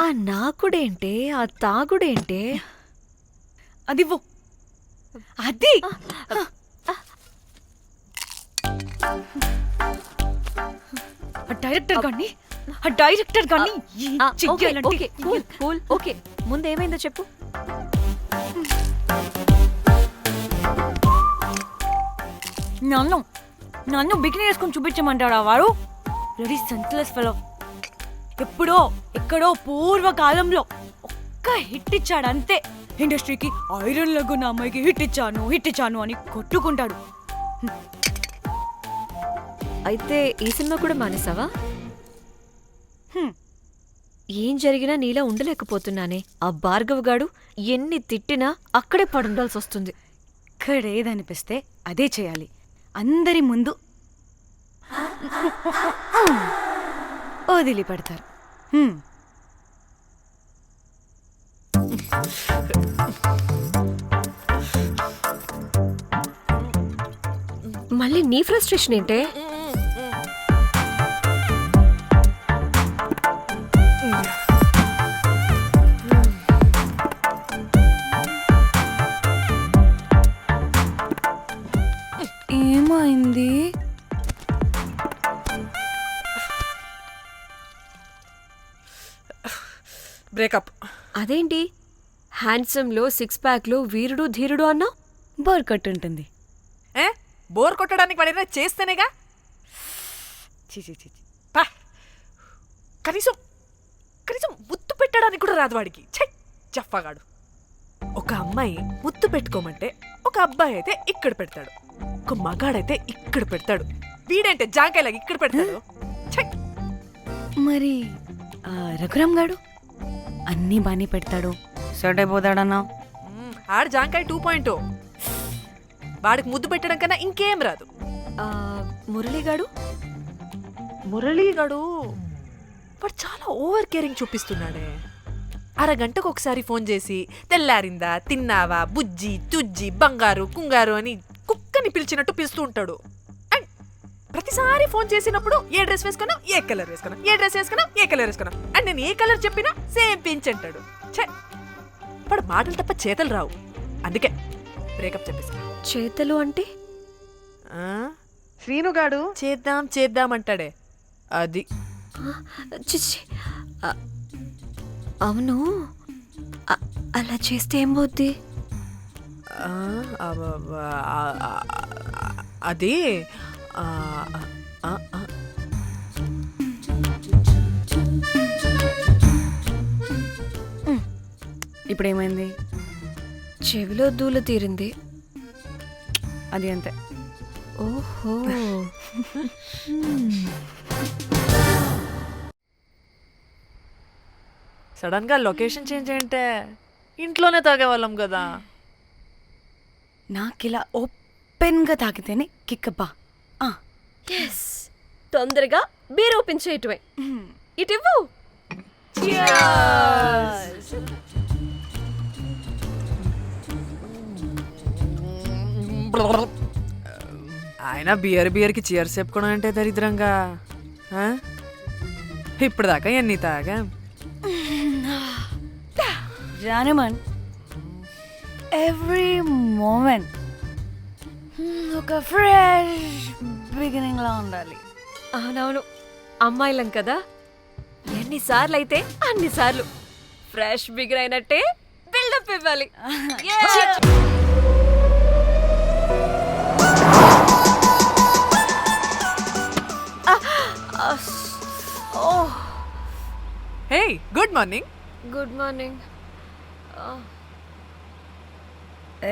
ఆ నాకుడేంటే, ఆ తాగుడేంటే? అదివ్వు. అది డైరెక్టర్ గాని ఓకే కూల్ ఓకే. ముందేమైందో చెప్పు. నన్ను బికినీ వేసుకొని చూపించమంటాడా వాడు? Ready senseless fellow. ఎప్పుడో ఎక్కడో పూర్వకాలంలో ఒక్క హిట్ ఇచ్చాడు అంతే. ఇండస్ట్రీకి ఐరన్ లెగ్ నా అమ్మాయికి హిట్ ఇచ్చాను అని కొట్టుకుంటాడు. అయితే ఈ సినిమా కూడా మానేసావా? ఏం జరిగినా నీలా ఉండలేకపోతున్నానే. ఆ భార్గవ్ గాడు ఎన్ని తిట్టినా అక్కడే పడుండాల్సి వస్తుంది. ఇక్కడేదనిపిస్తే అదే చేయాలి. అందరి ముందు వదిలిపెడతారు. మళ్ళీ నీ ఫ్రస్ట్రేషన్ ఏంటే? ఏమైంది? బ్రేకప్. అదేంటి హ్యాండ్సమ్ లో 6 ప్యాక్ లో వీరుడు ధీరుడు అన్నా? బోర్ కట్టుంటుంది. బోర్ కొట్టడానికి వాడైనా చేస్తేనేగా. పా, కనీసం ముద్దు పెట్టడానికి కూడా రాదు వాడికి. జఫాగాడు. ఒక అమ్మాయి ముద్దు పెట్టుకోమంటే ఒక అబ్బాయి అయితే ఇక్కడ పెడతాడు, ఒక మగాడైతే ఇక్కడ పెడతాడు. వీడంటే జాంకాయలాగా ఇక్కడ పెడతాడు. మరి రఘురామ్ గాడు అన్నీ బానే పెడతాడు, సెట్ అయిపోతాడన్నా. ఆడు జాంకాయ 2.0. వాడికి ముద్దు పెట్టడం కన్నా ఇంకేం రాదు. మురళీగాడు వాడు చాలా ఓవర్ కేరింగ్ చూపిస్తున్నాడే. అరగంటకు ఒకసారి ఫోన్ చేసి తెల్లారిందా, తిన్నావా, బుజ్జి తుజ్జి, బంగారు కుంగారు అని కుక్కని పిలిచినట్టు పిలుస్తూ ఉంటాడు. అండ్ ప్రతిసారి ఫోన్ చేసినప్పుడు ఏ డ్రెస్ వేసుకున్నా, ఏ కలర్ వేసుకున్నా, ఏ డ్రెస్ వేసుకున్నా, ఏ కలర్ వేసుకున్నా, అండ్ నేను ఏ కలర్ చెప్పినా సేమ్ పించ్ అంటాడు. వాడు మాటలు తప్ప చేతలు రావు. అందుకే బ్రేకప్ చెప్పేసా. చేతలు అంటే శ్రీనుగాడు చేద్దాం అంటాడే అది. చిచ్చి, అవును అలా చేస్తే ఏమవుద్ది? అది ఇప్పుడేమైంది? చెవిలో దూల తీరింది. అది అంతే. ఓహో. సడన్ గా లొకేషన్ చేంజ్ అంటే ఇంట్లోనే తాగేవాళ్ళం కదా. నాకిలా ఓపెన్ గా తాగితేనే కిక్కబ్బా. తొందరగా బీర్ ఓపెన్ చేయటమే. ఇటివ్వు. ఆయన బియర్కి చీర్స్ చెప్పుకోవడం అంటే దరిద్రంగా. ఇప్పుడు దాకా ఎన్ని తాగా జానమన్. ఎవ్రీ మూమెంట్ ఒక ఫ్రెష్ బిగినింగ్ లా ఉండాలి. అవునవును, అమ్మాయిలం కదా, ఎన్నిసార్లు అయితే అన్నిసార్లు ఫ్రెష్ బిగిన్ అయినట్టే బిల్డప్ ఇవ్వాలి. హే, గుడ్ మార్నింగ్. Good morning.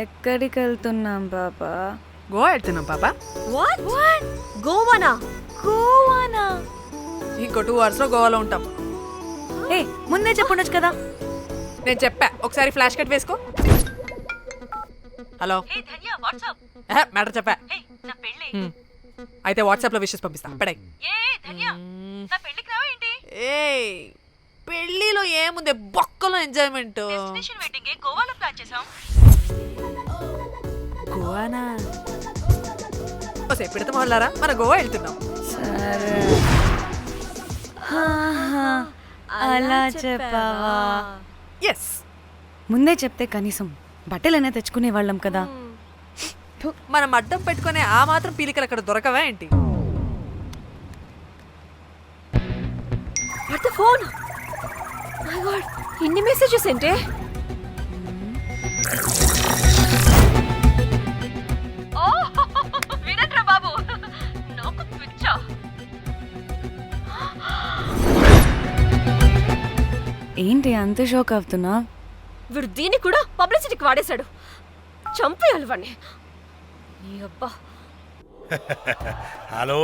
ఎక్కడికి వెళ్తున్నాం పాపా? గోవా వెళ్తున్నాం పాపా. వాట్? గోవానా? ఇంకో 2 hours లో గోవాలో ఉంటాం. ఏ ముందే చెప్పుండొచ్చు కదా. నేను చెప్పా, ఒకసారి ఫ్లాష్ కట్ వేసుకో. హలో, మ్యాటర్ చెప్పా. అయితే వాట్సాప్ లో విషెస్ పంపిస్తా. పడాయి. పెళ్లిలో ఏముంది, బొక్కలో ఎంజాయ్మెంట్. గోవానా? పెడతా వాళ్ళారా, మన గోవా వెళ్తున్నాం. సరే, అలా చెప్పావా? ఎస్. ముందే చెప్తే కనీసం బట్టలైనా తెచ్చుకునే వాళ్ళం కదా. మనం అడ్డం పెట్టుకునే ఆ మాత్రం పీలికలు అక్కడ దొరకవా ఏంటి? What the phone? My God, ఇన్ని మెసేజెస్ ఏంటే? ఓ వీరేంద్ర బాబు, నాకు పిచ్చా. ఏంటి అంత షాక్ అవుతున్నా? వీడు దీన్ని కూడా పబ్లిసిటీకి వాడేశాడు. చంపేయాలి వాడిని. నీ అబ్బా. హలో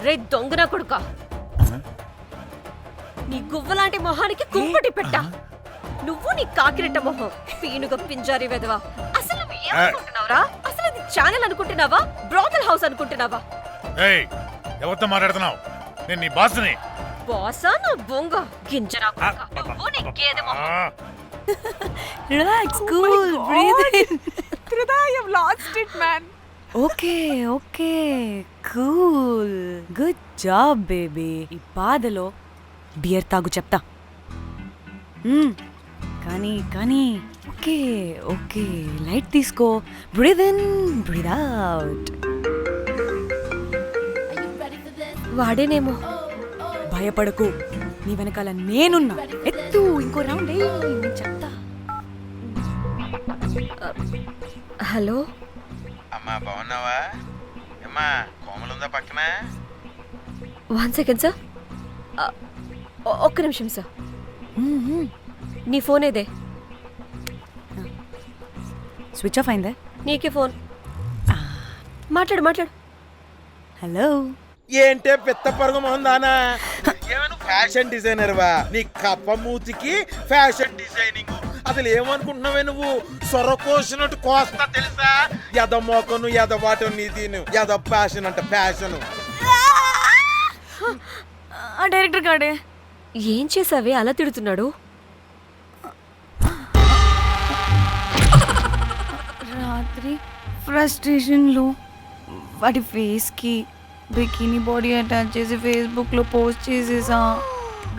రే దొంగన కొడుక, నీ గువ్వలాంటి మొహానికి కుంపటి పెట్టా. నువ్వు నీ కాకిరెట్ట మొహం, పీనుగ పింజారి వెదవా. అసలు నువ్వు ఏమనుకుంటున్నావురా? అసలు ఇది ఛానల్ అనుకుంటున్నావా, బ్రోకల్ హౌస్ అనుకుంటున్నావా? ఏయ్ ఎవరితో మాట్లాడుతున్నావు? నేను నీ బాస్ని. బాసా నా బొంగ గింజరా కొడుక, నువ్వు నీ గేదె మొహం. Relax, cool, breathe in. Trida, you've lost it, man. Okay okay, cool, good job baby. ఈ బాధలో బియర్ తాగు చెప్తా. కానీ కానీ ఓకే ఓకే, లైట్ తీసుకో. Breathe in, breathe out. వాడేనేమో. భయపడకు, నీ వెనకాల నేనున్నా. ఎత్తు, ఇంకో రౌండ్ నేను చెప్తా. హలో అమ్మా బాగున్నావా? అమ్మా కోమలుందా పక్కన? 1 సెకండ్ సార్. ఒక్క నిమిషం సార్. నీ ఫోన్ ఏదే? స్విచ్ ఆఫ్ అయిందే. నీకే ఫోన్. మాట్లాడు మాట్లాడు. హలో. ఏంటే పెద్ద పరుగు మొహందానా? ఏమైనా ఫ్యాషన్ డిజైనర్ వా? నీ కప్ప మూతికి ఫ్యాషన్ డిజైనింగ్. అసలు ఏమనుకుంటున్నావే నువ్వు? సొర కోసినట్టు కోస్తా తెలుసా? ఎద మోకను ఎద వాటను నీ దీను ఎద ఫ్యాషన్ అంట ఫ్యాషన్. డైరెక్టర్ గాడే ఏం చేసావే అలా తిడుతున్నాడు? రాత్రి ఫ్రస్ట్రేషన్లో వాడి ఫేస్కి బికినీ బాడీ అటాచ్ చేసి ఫేస్బుక్లో పోస్ట్ చేసేసా.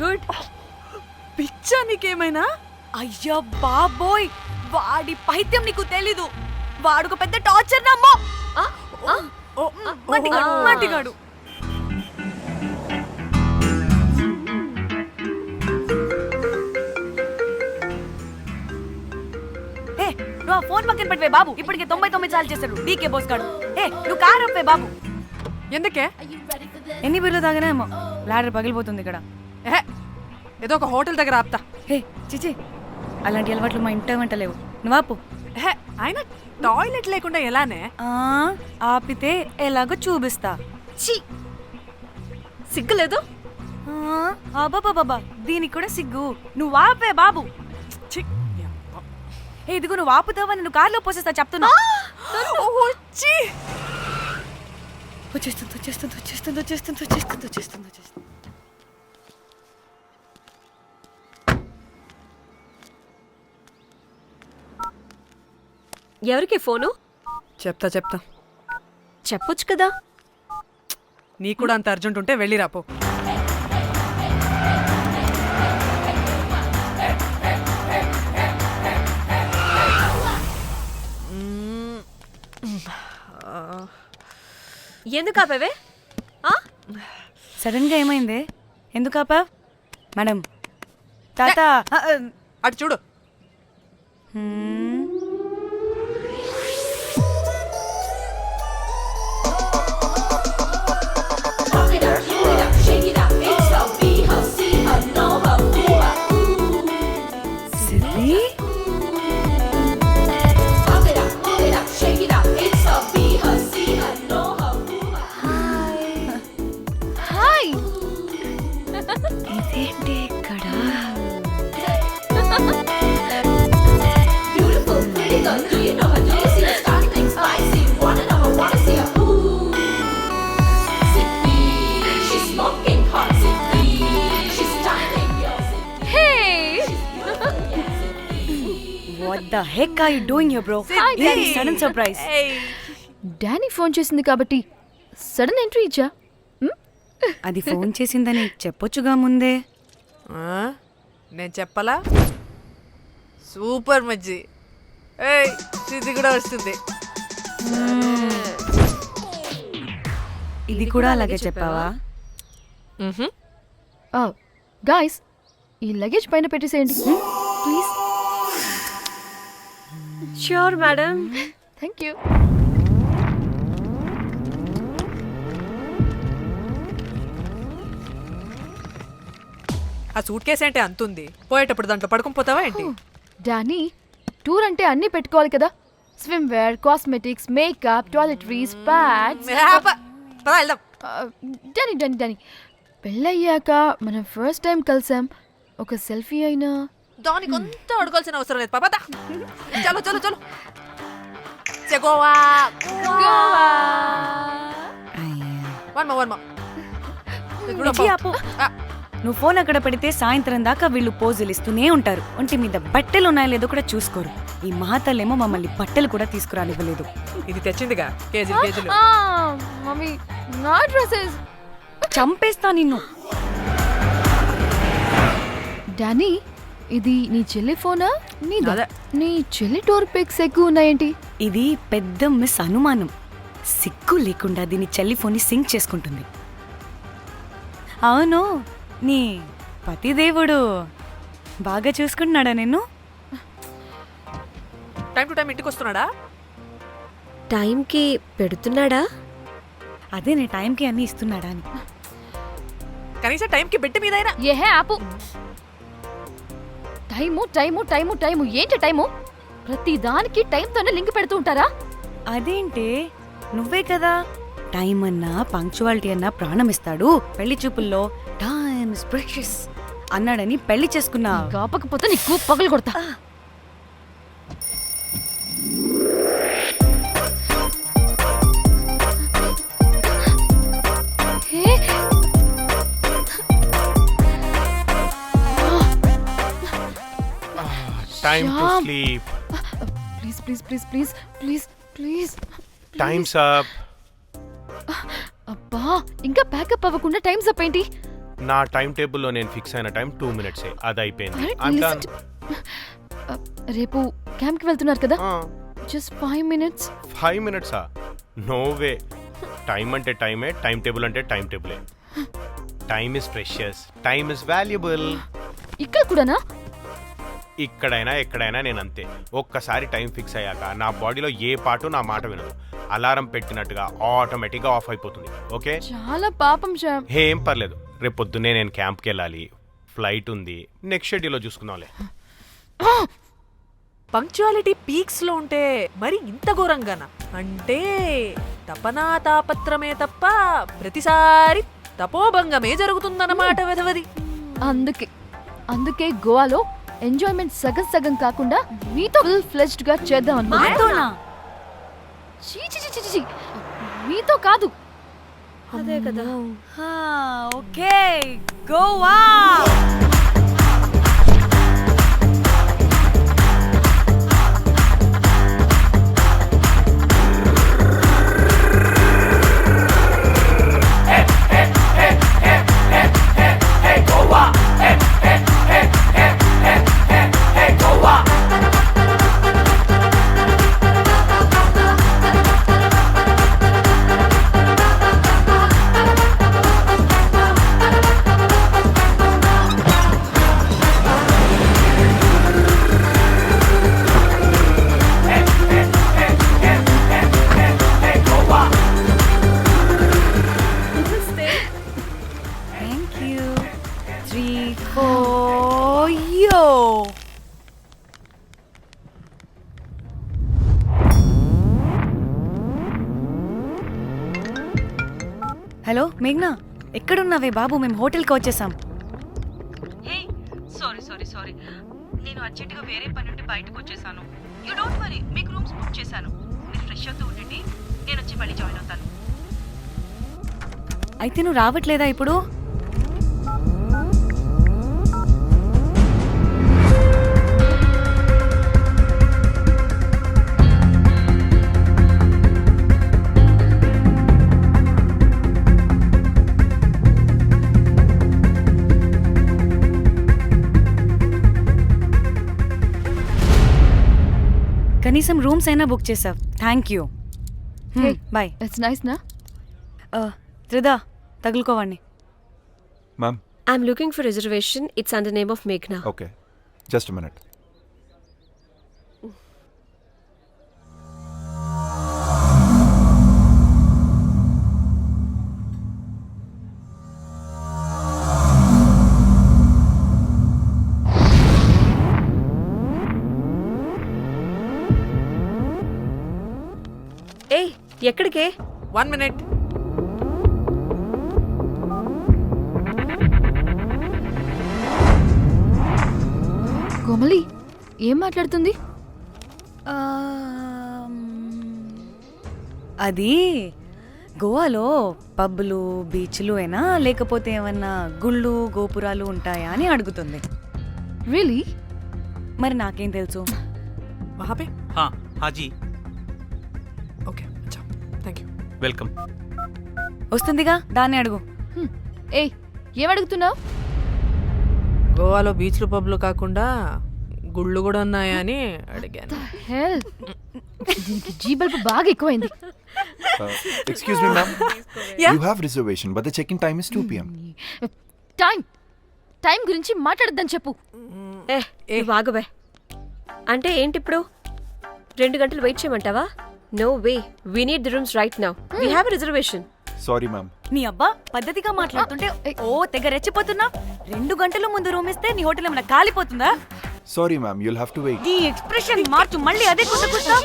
గుడ్. పిచ్చా నీకేమైనా? అయ్యా బాబోయ్, వాడి పైత్యం నీకు తెలీదు. వాడుక పెద్ద టార్చర్ నమ్మో. మట్టిగాడు. నువ్వు ఆ ఫోన్ పక్కన పెట్టవే బాబు. ఇప్పటికే 99 సార్లు చేశాడు డీకే బోస్ గాడు. నువ్వు కారు అప్పే బాబు. ఎందుకే? ఎన్ని బిర్లు తాగినామో లాడర్ పగిలిపోతుంది ఇక్కడ. ఏదో ఒక హోటల్ దగ్గర ఆపుతా. చిచి, అలాంటి అలవాట్లు మా ఇంట వెంట లేవు. నువ్వు ఆపు. ఆయన టాయిలెట్ లేకుండా ఎలానే? ఆపితే ఎలాగో చూపిస్తా. ఛీ, సిగ్గులేదు? బాబా దీనికి కూడా సిగ్గు. నువ్వు ఆపే బాబు. ఇదిగో నువ్వు ఆపుతావని నువ్వు కార్లో పోసేస్తా చెప్తున్నా. వచ్చేస్తుంది. ఎవరికి ఫోను? చెప్తా చెప్పొచ్చు కదా. నీ కూడా అంత అర్జెంట్ ఉంటే వెళ్ళి రాపో. ఎందుకు ఆపేవే? సడన్ గా ఏమైంది? ఎందుకు ఆపా? మేడం తాత అటు చూడు. ఇదేంటి ఇక్కడ? What the heck are you doing here, bro? Hey, sudden surprise. Danny phone చేసింది కాబట్టి సడన్ ఎంట్రీ ఇచ్చా. అది ఫోన్ చేసిందని చెప్పొచ్చుగా ముందే. నేను చెప్పలా సూపర్ మజ్జి. ఏయ్ ఇది కూడా వస్తుంది. ఇది కూడా అలాగే చెప్పావా? గాయస్ ఈ లగేజ్ పైన పెట్టేసేయండి please. Sure madam. Thank you. ఆ సూట్ కేసు అంటే అంతుంది, పోయేటప్పుడు దాంట్లో పడుకుని పోతావా ఏంటి? డానీ టూర్ అంటే అన్నీ పెట్టుకోవాలి కదా. Swimwear, cosmetics, makeup, toiletries, pads. పద వెళ్దాం. డానీ డానీ డానీ పెళ్ళయ్యాక మనం ఫస్ట్ టైం కలిసాం. ఒక సెల్ఫీ అయినా. దానికి అంతా అడగాల్సిన అవసరం లేదు పాపా. చలో చలో చలో. గోవా వర్మ. మిర్చి ఆపు. నువ్వు ఫోన్ అక్కడ పెడితే సాయంత్రం దాకా వీళ్ళు పోజులు ఇస్తూనే ఉంటారు. ఒంటి మీద బట్టలు ఉన్నాయో లేదో కూడా చూసుకోరు. ఈ మహాతల్లేమో మమ్మల్ని బట్టలు కూడా తీసుకురానివ్వలేదు. ఇది తెచ్చిందిగా కేజీలు. మమ్మీ నా డ్రెస్సెస్. చంపేస్తా నిన్ను. డానీ ఇది నీ చెల్లి ఫోనా నీదా? అదే. నీ చెల్లి టూర్ పిక్స్ ఎక్కువ ఉన్నాయేంటి? ఇది పెద్ద మిస్ అనుమానం. సిగ్గు లేకుండా దీని చెల్లి ఫోన్ని సింక్ చేసుకుంటుంది. అవును, నీ పతిదేవుడు బాగా చూసుకుంటున్నాడా నిన్ను? టైం టు టైం ఇంటికి వస్తున్నాడా? టైంకి పెడుతున్నాడా? అదే నీ టైంకి అన్నీ ఇస్తున్నాడా అని. కనీసం టైంకి బెట్టి మీదైనా. ఏహే ఆపు. టైము టైము టైము టైము ఏంటి టైము? ప్రతి దానికి టైంతోనే లింక్ పెడుతూ ఉంటారా? అదేంటే నువ్వే కదా టైం అన్నా పంక్చువాలిటీ అన్నా ప్రాణం ఇస్తాడు, పెళ్లి చూపుల్లో టైమ్ ఇస్ ప్రెషియస్ అన్నాడని పెళ్లి చేసుకున్నా. కాపకపోతే నీకు పగలు కొడతా. Time to Shyam. sleep. Please please please please please please. Time's up. అబ్బా ఇంకా ప్యాకప్ అవ్వకుండా టైం అప్ ఏంటి? నా టైం టేబుల్లో నేను ఫిక్స్ అయిన టైం 2 minutes. అది అయిపోయింది. Alright, I'm listen done. రేపు క్యాంప్కి వెళ్తున్నారు కదా, just 5 minutes. 5 minutes? No way. Time అంటే టైమే, టైం టేబుల్ అంటే టైం టేబులే. Time is precious, time is valuable. ఇక్కడ కూడానా? ఇక్కడైనా ఎక్కడైనా నేను అంతే. ఒక్కసారి టైం ఫిక్స్ అయ్యాక నా బాడీలో ఏ పాటు నా మాట వినదు. అలారం పెట్టినట్టుగా ఆటోమేటిక్గా ఆఫ్ అయిపోతుంది. ఓకే, చాలా పాపం శ్యామ్. ఏం పర్లేదు. రేపు పొద్దున్నే నేను క్యాంప్కి వెళ్ళాలి, ఫ్లైట్ ఉంది. నెక్స్ట్ షెడ్యూల్లో చూసుకుందాంలే. పంక్చువాలిటీ పీక్స్ లో ఉంటే మరి ఇంత ఘోరంగానా? అంటే తపనా తాపత్రమే తప్ప ప్రతిసారి తపోభంగమే జరుగుతుందన్నమాట వెధవది. అందుకే గోవాలో ఎంజాయ్మెంట్ సగం సగం కాకుండా మీతో ఫుల్ ఫ్లెజ్డ్ గా చేద్దాం అనుకున్నా. చీ చీ చీ చీ చీ. మీతో కాదు. అదే కదా. Okay, Goa. Thank you. 3, 4, yo. Hello మేఘ్నా, ఎక్కడున్నావే బాబు? మేము హోటల్కి వచ్చేసాం. సారీ నేను అర్జెంటుగా వేరే పని నుండి బయటకు వచ్చేసాను. యూ డోంట్ వరీ, మీకు రూమ్స్ బుక్ చేశాను. మీరు ఫ్రెష్ అవుతూ ఉండండి, నేను వచ్చి మళ్ళీ జాయిన్ అవుతాను. అయితే నువ్వు రావట్లేదా ఇప్పుడు? కనీసం రూమ్స్ అయినా బుక్ చేసావు, thank you. Hey. Bye. It's nice నా? త్రిదా తగులుకోవండి. Ma'am I'm looking for reservation. It's under name of మేఘ్నా. Okay, just minute. ఏయ్, ఎక్కడికే? 1 minute. కోమలి ఏం మాట్లాడుతుంది? అది గోవాలో పబ్బులు బీచ్లు అయినా లేకపోతే ఏమన్నా గుళ్ళు గోపురాలు ఉంటాయా అని అడుగుతుంది. రియలీ? మరి నాకేం తెలుసు? वहाँ पे? हाँ जी, ओके, अच्छा, थैंक यू. वेलकम. వస్తుందిగా, దాన్ని అడుగు. ఏయ్ ఏం అడుగుతున్నావు? గోవాలో బీచ్లు పబ్లు కాకుండా గుళ్ళు కూడా ఉన్నాయా అని అడిగాను. హెల్, దీనికి జీ బల్బ్ బాగా ఎక్కువైంది. Excuse me ma'am, Yeah. You have reservation but the check in time is 2 PM. Time గురించి మాట్లాడద్దని చెప్పు. ఏ బాగుబే. అంటే ఏంటి ఇప్పుడు 2 గంటలు వెయిట్ చేయమంటావా? No way, we need the rooms right now. We have a reservation. Sorry ma'am. నీ అబ్బా పద్ధతిగా మాట్లాడుతుంటే తెగ రెచ్చిపోతున్నా. 2 గంటల ముందు రూమ్ ఇస్తే నీ హోటల్ ఏమైనా కాలిపోతుందా? Sorry ma'am, you'll have to wait. నీ ఎక్స్ప్రెషన్ మార్చు, మళ్ళీ అదే కుసకుస్తా.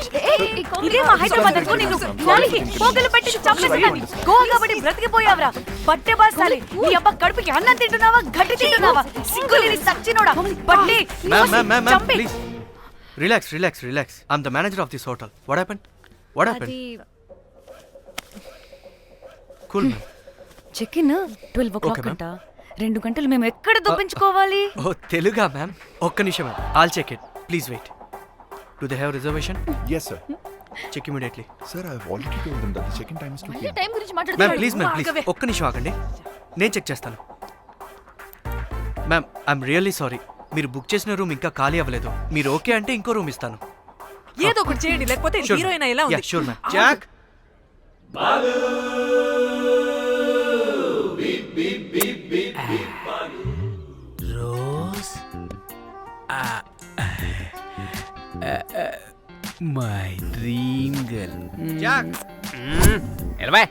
ఇదే మా హైదరాబాద్ అనుకో, నేను నాలికి పోగలు పెట్టి చంపేస్తాను. గోవా కాబట్టి బ్రతికిపోయావరా బట్టే బాసాలి. నీ అబ్బా కడుపుకి అన్నం తింటున్నావా, గడ్డి తింటున్నావా? సింగులేని సచ్చినోడా బట్టే. Ma'am, చంపే. please. Relax. I'm the manager of this hotel. What happened? అది Cool, ma'am. Check in 12 o'clock Okay, ma'am. అంట. 2 గంటలు మేము ఎక్కడ దొప్పించుకోవాలి? Oh, Teluga, ma'am. ఒక్క నిమిషం, ma'am. I'll check it. Please wait. Do they have reservation? Yes sir. Check immediately. Sir, I have already told them that the check in time is 2 PM. Time గురించి Ma'am, మాట్లాడుతున్నాడు. please. ఒక్క నిమిషం ఆగండి. నేను check చేస్తాను. Ma'am, I'm really sorry. మీరు book చేసిన room ఇంకా ఖాళీ అవ్వలేదు. మీరు ఓకే అంటే ఇంకో రూమ్ ఇస్తాను. ఏదో ఒకటి చేయండి, లేకపోతే హీరోయిన్ ఎలా ఉంది? Sure ma'am. Jack, Rose, my dream girl. Jack. ఎలవా.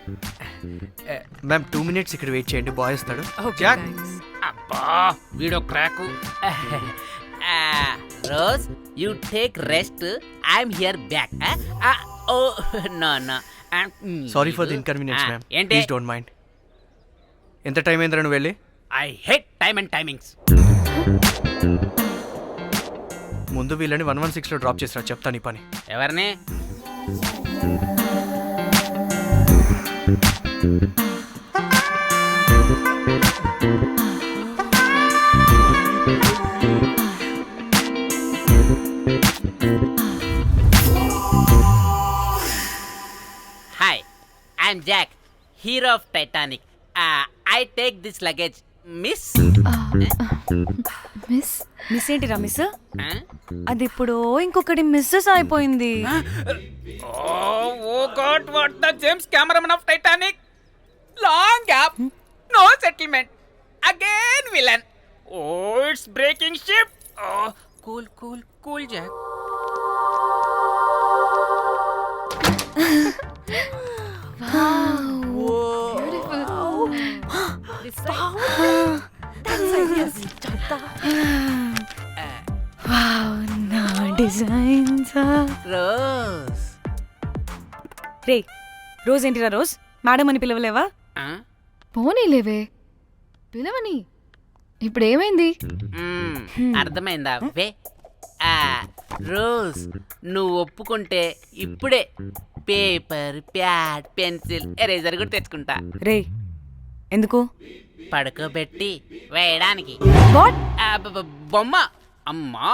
మ్యామ్ 2 minutes ఇక్కడ వెయిట్ చేయండి, బాయ్ వస్తాడు. Okay, Jack. thanks. అబ్బా వీడో crack. Rose, you take rest. I'm here back. Oh no. Sorry for the inconvenience ma'am. ఏంటి? Please don't mind. ఎంత time అయిందిరా నువ్వు వెళ్ళి? I hate time and timings. ముందు వీళ్ళని 116లో డ్రాప్ చేసినా, చెప్తాను ఈ పని. ఎవరిని? Hi, I'm Jack, hero of Titanic. I take this luggage. Miss miss ఏంటిరా మిస్? అది ఇప్పుడు ఇంకొకటి మిస్సెస్ అయిపోయింది. Oh God, what the James cameraman of Titanic. Long gap, no settlement, again villain. Oh it's breaking ship. Cool Jack. నా designs. Rose. రే Rose ఏంటిరా Rose? Madam అని పిలవలేవా? పోనీలేవే, పిలవని. ఇప్పుడు ఏమైంది? అర్థమైందా? వే రోజ్, నువ్వు ఒప్పుకుంటే ఇప్పుడే పేపర్, ప్యాడ్, పెన్సిల్, ఎరేజర్ కూడా తెచ్చుకుంటా. రే ఎందుకు? పడుకోబెట్టి వేయడానికి. వాట్? బొమ్మ. అమ్మా,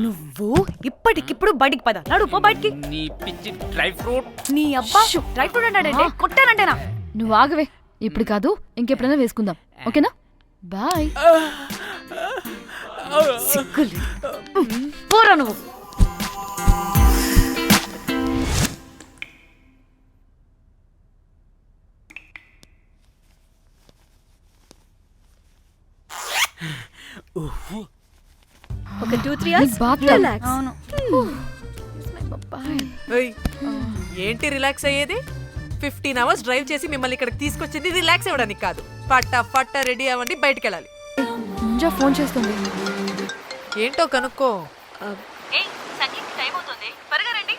నువ్వు ఇప్పటికిప్పుడు బయటికి పద. నడు పో బయటికి. నీ పిచ్చి డ్రై ఫ్రూట్. నీ అబ్బా డ్రై ఫ్రూట్ అన్నాడంటే కొట్టానంటేనా? నువ్వు ఆగవే, ఇప్పుడు కాదు ఇంకెప్పుడైనా వేసుకుందాం, ఓకేనా? బాయ్. సిగ్గులు పోరా నువ్వు. ఒక 2-3 hours రిలాక్స్. అవును. ఏయ్, ఏంటి రిలాక్స్ అయ్యేది? 15 hours డ్రైవ్ చేసి మిమ్మల్ని ఇక్కడికి తీసుకొచ్చింది రిలాక్స్ అవ్వడానికి కాదు. ఫట్ట రెడీ అవ్వండి, బయటికి వెళ్ళాలి. ముంజా ఫోన్ చేస్తుంది. ఏంటో కనుక్కో. ఏయ్ సంగీత్ టైం అవుతుంది త్వరగా రండి.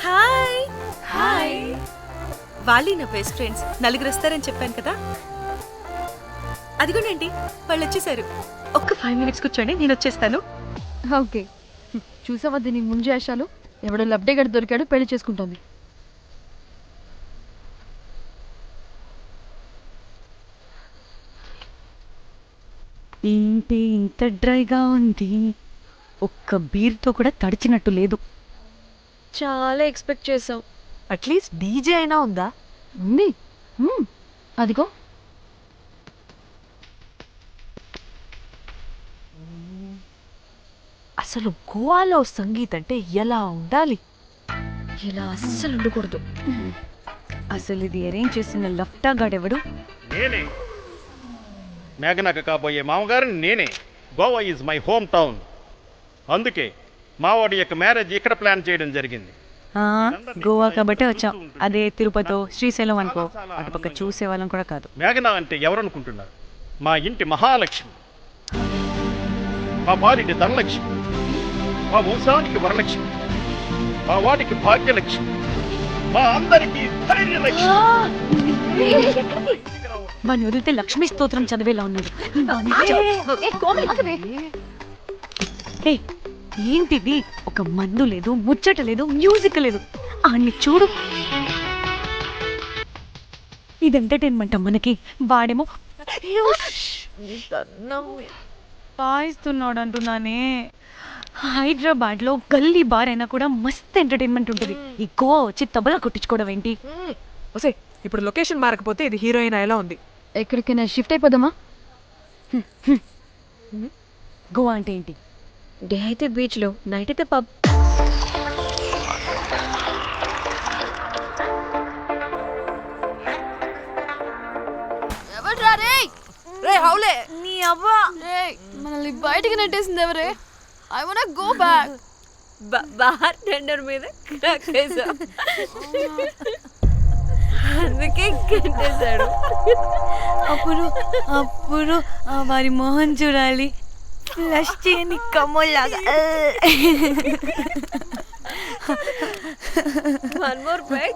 హాయ్. హాయ్. వాళ్ళీ నా బెస్ట్ ఫ్రెండ్స్. నలుగురు వస్తారని చెప్పాను కదా, అదిగోనండి వాళ్ళు వచ్చేసారు. ఒక్క 5 minutes కూర్చోండి, నేను వచ్చేస్తాను. ఓకే, చూసావా దీని ముంజేషాలు? ఎవడో లబ్డే గడి దొరికాడు, పెళ్లి చేసుకుంటోంది. ఏంటి ఇంత డ్రైగా ఉంది? ఒక్క బీర్తో కూడా తడిచినట్టు లేదు. చాలా ఎక్స్పెక్ట్ చేసాం. అట్లీస్ట్ డీజే అయినా ఉందా? ఉంది. అదిగో. అసలు గోవాలో సంగీత్ అంటే ఎలా ఉండాలి? ఇలా అస్సలు ఉండకూడదు. అసలు ఇది అరేంజ్ చేసిన లఫ్టా గాడెవడు? నేనే మేఘనకు కాబోయే మామగారిని నేనే. Goa is my home town. అందుకే మావాడి యొక్క మ్యారేజ్ ఇక్కడ ప్లాన్ చేయడం జరిగింది. గోవా కాబట్టి వచ్చాం. అదే తిరుపతి శ్రీశైలం అనుకో, అటుపక్క చూసే వాళ్ళం కూడా కాదు. మేఘన అంటే ఎవరనుకుంటున్నారు? మా ఇంటి మహాలక్ష్మి, మా వారికి ధనలక్ష్మి, మా వంశానికి వరలక్ష్మి, మా వాడికి భాగ్యలక్ష్మి, మా అందరికీ ధైర్యలక్ష్మి. వాడిని వదిలితే లక్ష్మీ స్తోత్రం చదివేలా ఉన్నాడు. ఏయ్, ఏంటిది? ఒక మందు లేదు, ముచ్చట లేదు, మ్యూజిక్ లేదు. అన్ని చూడు. ఇది ఎంటర్టైన్మెంట్ మనకి. వాడేమో పాయిస్తున్నాడు అంటున్నానే. హైదరాబాద్ లో గల్లీ బార్ అయినా కూడా మస్త్ ఎంటర్టైన్మెంట్ ఉంటుంది. ఈ గోవా వచ్చి తబలా కొట్టించుకోవడం ఏంటి? ఒసే, ఇప్పుడు లొకేషన్ మారకపోతే ఇది హీరోయిన్ ఎలా ఉంది? ఎక్కడికైనా షిఫ్ట్ అయిపోదామా? గోవా అంటే ఏంటి? డే అయితే బీచ్ లో, నైట్ అయితే పబ్. రే హౌలే, నీ అవ్వా మనల్ని బయటికి నెట్టేసింది ఎవరే? I want go back. Bar tender మీద crack వేసాం. అందుకే కట్టేశాడు. అప్పుడు వారి మొహం చూడాలి, ఫ్లష్ చేయని కమ్మోలాగా. One more peck.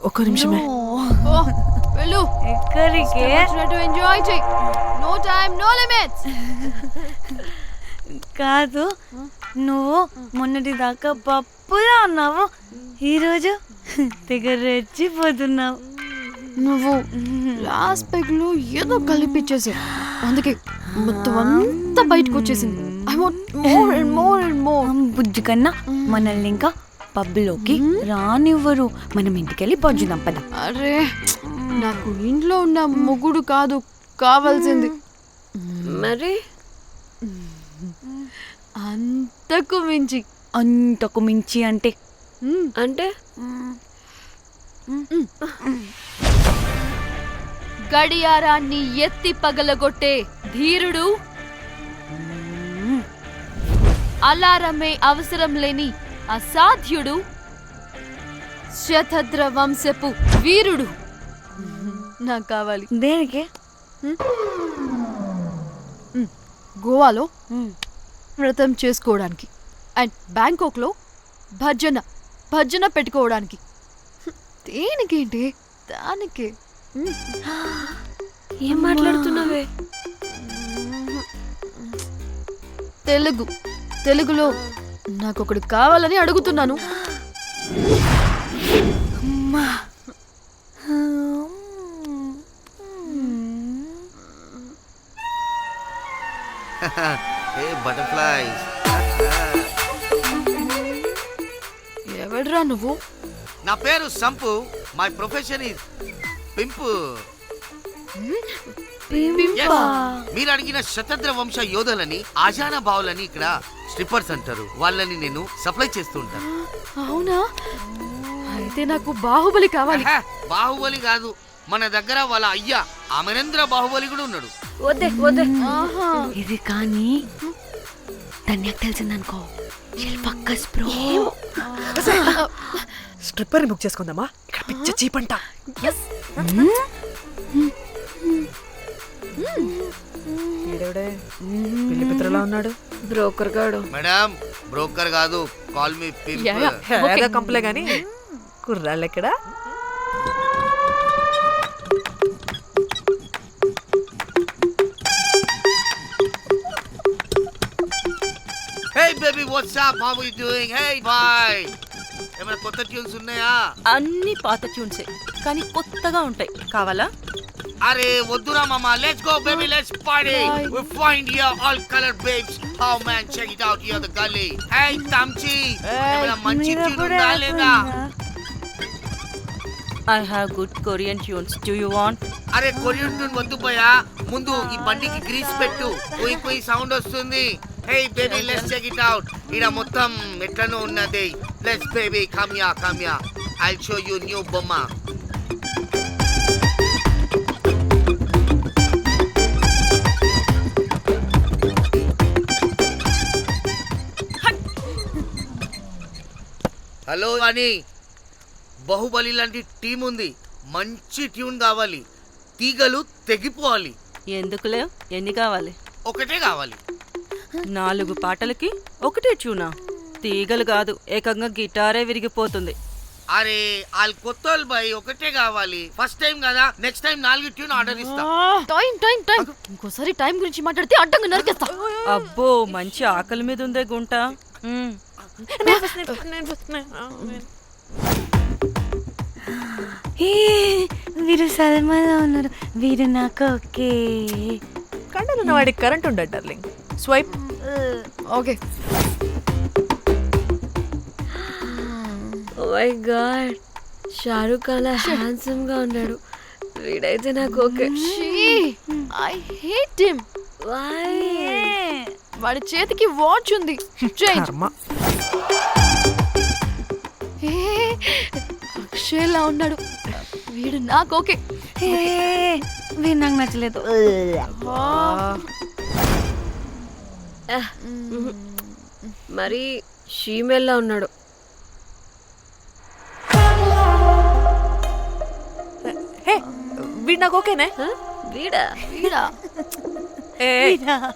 ఒక్క నిమిషమే. వెళ్ళు. ఎక్కడికి? ఎంజాయ్ చెయ్. No time, no limits. కాదు, నువ్వు మొన్నటి దాకా పప్పులా ఉన్నావు, ఈరోజు తెగ రెచ్చిపోతున్నావు. నువ్వు లాస్ట్ పెగ్ లో ఏదో కలిపిచ్చేసావు, అందుకే మొత్తం అంతా బయటకు వచ్చేసింది. I want more and more and more. బుజ్జి కన్నా మనల్ని ఇంకా పబ్లోకి రానివ్వరు. మనం ఇంటికెళ్ళి పజ్జుదాం పద. అరే, నాకు ఇంట్లో ఉన్న మొగుడు కాదు కావాల్సింది. మరి అంతకు మించి. అంతకు మించి అంటే అంటే గడియారాన్ని ఎత్తి పగలగొట్టే ధీరుడు, అలారమే అవసరం లేని అసాధ్యుడు, శతద్ర వంశపు వీరుడు నాకు కావాలి. దేనికి? గోవాలో వ్రతం చేసుకోవడానికి అండ్ బ్యాంకాక్లో భజన పెట్టుకోవడానికి. దేనికేంటి? దానికి. ఏం మాట్లాడుతున్నావే? తెలుగులో నాకొకడు కావాలని అడుగుతున్నాను. A butterflies. ఎవడ్రా నువ్వు? నా పేరు Sampu. My profession is pimp. Yes. మీరు అడిగిన శతద్ర వంశ యోధులని ఆజానా బావులని ఇక్కడ స్ట్రిప్పర్స్ అంటారు. వాళ్ళని నేను సప్లై చేస్తూ ఉంటాను. అవునా? అయితే నాకు బాహుబలి కావాలి. ఆహా, బాహుబలి కాదు, మన దగ్గర వాళ్ళ అయ్యా అమరేంద్ర బాహుబలి కూడా ఉన్నాడు. వద్దే వద్దే. ఆహా. ఇది కానీ ధన్యకు తెలిసిందనుకో శిల్పక్కస్ బ్రో. స్ట్రిప్పర్ బుక్ చేసుకుందామా? ఇక్కడ పిచ్చ చీపంట. పిల్లి పిత్రలా ఉన్నాడు. బ్రోకర్ గాడు. మేడం బ్రోకర్ కాదు, కాల్ మీ హేగా కంపలే గాని కుర్రాళ్ళు ఎక్కడ? Hey baby, what's up? How are you doing? Hey bye. ఏమైనా కొత్త ట్యూన్స్ ఉన్నాయా? అన్ని పాత ట్యూన్సే కానీ కొత్తగా ఉంటాయి. కావాలా? అరే వద్దురా మామ, let's go baby, let's party. We find here all color babes. Oh man, check it out here the gully. Hey Tamchi, ఏమైనా మంచి ట్యూన్ ఉందా లేదా? I have good Korean tunes. Do you want? అరే కొరియన్ ట్యూన్ వద్దు పోయా, ముందు ఈ బండికి గ్రీస్ పెట్టు. కుయ్ కుయ్ సౌండ్ వస్తుంది. Hey baby, let's check it out. ఇడ మొత్తం ఎట్లనో ఉన్నది. Let's baby, come here. I'll show you new బొమ్మ. హలో అని బాహుబలి లాంటి టీం ఉంది. మంచి ట్యూన్ కావాలి, తీగలు తెగిపోవాలి. ఎందుకులే, ఎన్ని కావాలి? ఒకటే కావాలి. 4 పాటలకి ఒకటే ట్యూనా? తీగలు కాదు, ఏకంగా గిటారే విరిగిపోతుంది. అరే వాళ్ళు కొత్త వాళ్ళు బాయ్, ఒకటే కావాలి. ఫస్ట్ టైం కదా, నెక్స్ట్ టైం 4 ట్యూన్ ఆర్డర్ ఇస్తా. టైం ఇంకోసారి టైం గురించి మాట్లాడితే అడ్డంగా నరికేస్తా. అబ్బో, మంచి ఆకలి మీద ఉందే గుంట. వీరు సల్మాలో ఉన్నారు. వీరు నాకు ఓకే. కండలున్న వాడికి కరెంట్ ఉండడు darling. Swipe. Okay. Oh my god, Shahrukh అలా హ్యాండ్సమ్ గా ఉన్నాడు. వీడైతే నాకు okay. I hate him. Why? వాడి చేతికి వాచ్ ఉంది. చేంజ్. అక్షయ్లా ఉన్నాడు. వీడు నాకు ఓకే. వీరు నాకు నచ్చలేదు. మరి షీమెల్లా ఉన్నాడు. హే, వీడు నాకు ఓకేనే. వీడా?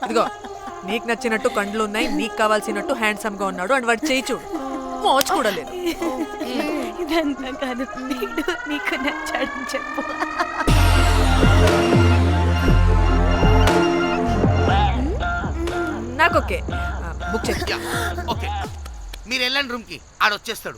ఇదిగో, నీకు నచ్చినట్టు కండ్లు ఉన్నాయి, నీకు కావాల్సినట్టు హ్యాండ్సమ్ గా ఉన్నాడు అండ్ వాడు చేయి చూడు, మోచు కూడా లేదు. ఇదంతా కాదు, వీడు నీకు నచ్చాడని చెప్పు. నాకు ఓకే. బుక్ చేసి. ఓకే, మీరు వెళ్ళండి రూమ్ కి, ఆడొచ్చేస్తాడు.